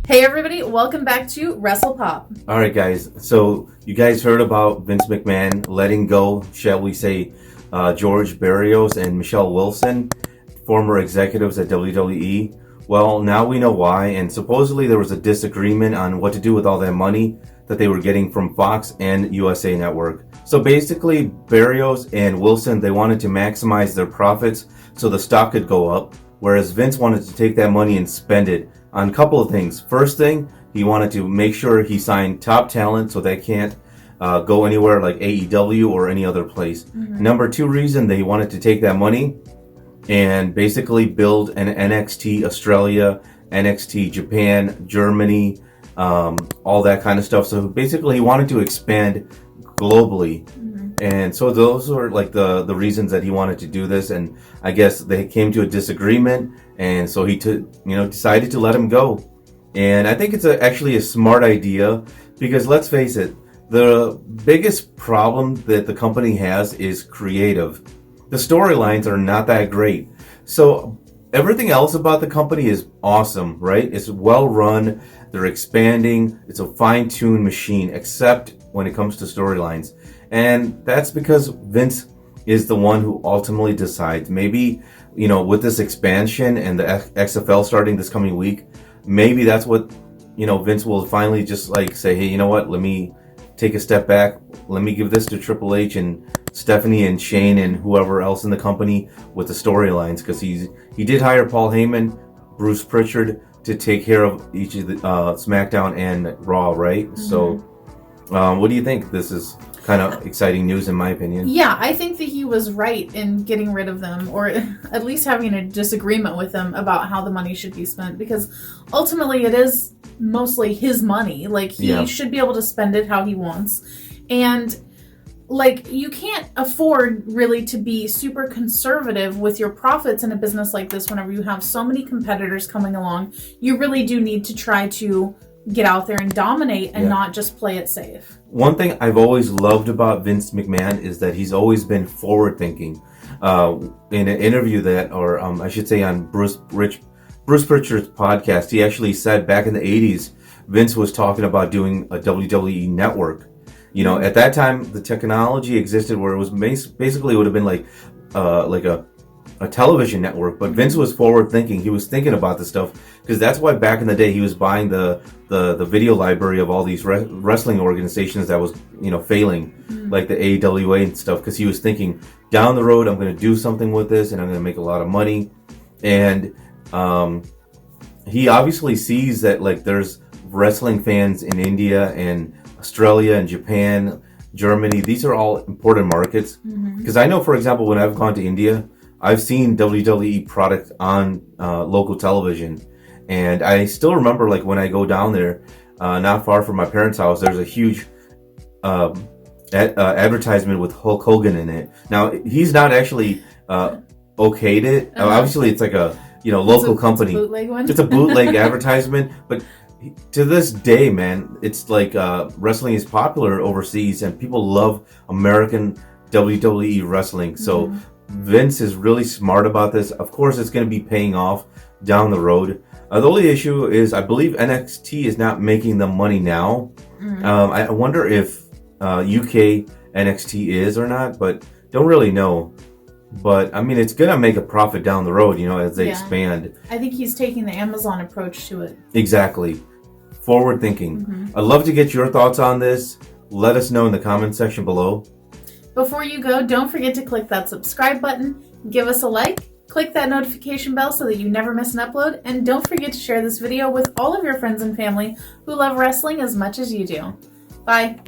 Hey everybody, welcome back to Wrestle Pop. All right, guys. So you guys heard about Vince McMahon letting go, shall we say, George Barrios and Michelle Wilson, former executives at WWE. Well, now we know why, and supposedly there was a disagreement on what to do with all that money that they were getting from Fox and USA Network. So basically, Barrios and Wilson, they wanted to maximize their profits so the stock could go up, whereas Vince wanted to take that money and spend it on a couple of things. First thing, he wanted to make sure he signed top talent so they can't go anywhere like AEW or any other place. Number two reason, they wanted to take that money and basically build an NXT Australia, NXT Japan, Germany, all that kind of stuff. So basically he wanted to expand globally. And so those were like the reasons that he wanted to do this. And I guess they came to a disagreement, and so he decided to let him go. And I think it's actually a smart idea, because let's face it, the biggest problem that the company has is creative. The storylines are not that great. So everything else about the company is awesome, right? It's well run. They're expanding. It's a fine-tuned machine, except when it comes to storylines. And that's because Vince is the one who ultimately decides. Maybe, with this expansion and the XFL starting this coming week, maybe that's what, Vince will finally just like say, hey, you know what? Let me take a step back. Let me give this to Triple H and Stephanie and Shane and whoever else in the company with the storylines. Because he did hire Paul Heyman, Bruce Pritchard to take care of each of the SmackDown and Raw, right? So what do you think? This is kind of exciting news, in my opinion. Yeah, I think that he was right in getting rid of them, or at least having a disagreement with them about how the money should be spent, because ultimately it is mostly his money. Like, he should be able to spend it how he wants. And like, you can't afford really to be super conservative with your profits in a business like this whenever you have so many competitors coming along. You really do need to try to get out there and dominate and not just play it safe. One thing I've always loved about Vince McMahon is that he's always been forward-thinking. In an interview I should say on Bruce Pritchard's podcast, he actually said back in the 80s, Vince was talking about doing a WWE network. At that time, the technology existed where it was basically would have been like a television network, but Vince was forward thinking. He was thinking about this stuff, because that's why back in the day he was buying the video library of all these wrestling organizations that was failing, like the AWA and stuff, because he was thinking down the road, I'm going to do something with this and I'm going to make a lot of money. And he obviously sees that like there's wrestling fans in India and Australia and Japan, Germany. These are all important markets, because I know, for example, when I've gone to India, I've seen WWE product on local television, and I still remember like when I go down there, not far from my parents' house, there's a huge advertisement with Hulk Hogan in it. Now, he's not actually okayed it. Obviously, it's like a local company. It's a bootleg one. It's a bootleg advertisement, but to this day, man, it's like wrestling is popular overseas, and people love American WWE wrestling. So Vince is really smart about this. Of course, it's going to be paying off down the road. The only issue is I believe NXT is not making the money now. I wonder if UK NXT is or not, but don't really know. But I mean, it's going to make a profit down the road, as they expand. I think he's taking the Amazon approach to it. Exactly. Forward thinking. I'd love to get your thoughts on this. Let us know in the comment section below. Before you go, don't forget to click that subscribe button, give us a like, click that notification bell so that you never miss an upload, and don't forget to share this video with all of your friends and family who love wrestling as much as you do. Bye!